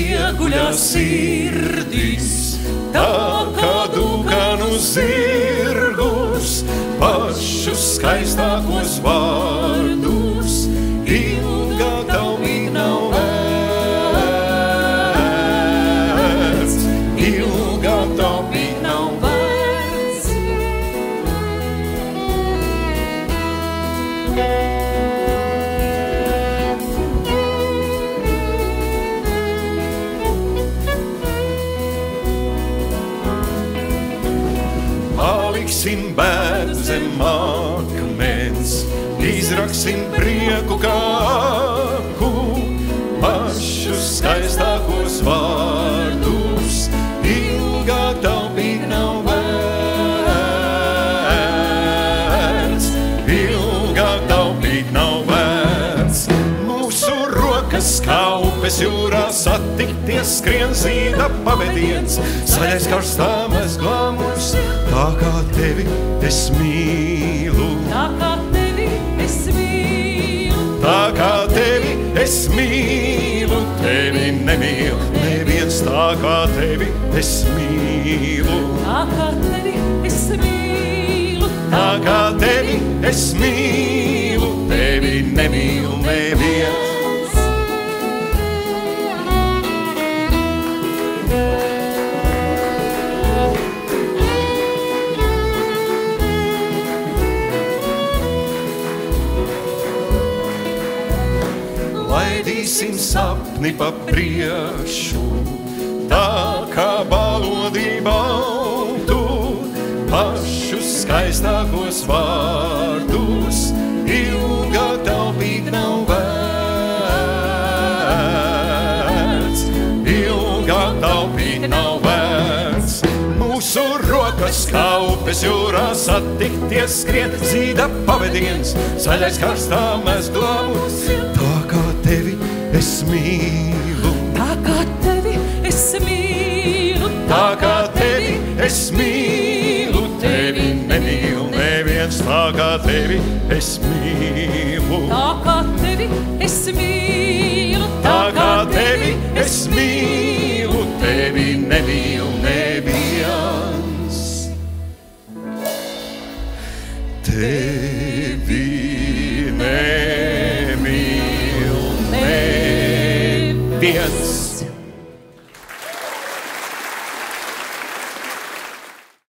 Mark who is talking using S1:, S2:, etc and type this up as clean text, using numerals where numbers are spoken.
S1: ieguļas sirdīs, tā kā dūkanu zirgus, pašus skaistākos vārdus, ilgā taupīt nav vērts, ilgā taupīt nav vērts. Paliksim bēdu zem akmens, izraksim prieku kāku, pašus skaistākos vārdus, ilgā taupīt nav vērts, ilgā taupīt nav vērts. Mūsu rokas kaupes jūrā satikties, skrien zīda pavediens, saļais karstāmais glāmurs, tā kā tevi es mīlu.
S2: Tā kā tevi es mīlu,
S1: Tā kā tevi es mīlu, tevi nemīl neviens, tā kā tevi es mīlu.
S2: tā kā tevi es mīlu,
S1: Tā kā tevi es mīlu, tevi nemīl neviens. Laidīsim sapni pa priekšu, tā kā balodī baltu, pašus skaistākos vārdus, ilgā taupīt nav vērts, ilgā taupīt nav vērts. Mūsu rokas kaupes jūrā satikties, skrien zīda pavediens, saļais karstāmais glāmurs, tā kā tevi es mīlu.
S2: tā kā tevi es mīlu,
S1: Tā kā tevi es mīlu, tevi nemīl neviens, tā kā tevi es mīlu.
S2: tā kā tevi es mīlu,
S1: Tā kā tevi es mīlu, tevi nemīl neviens. Tevi nemīl neviens.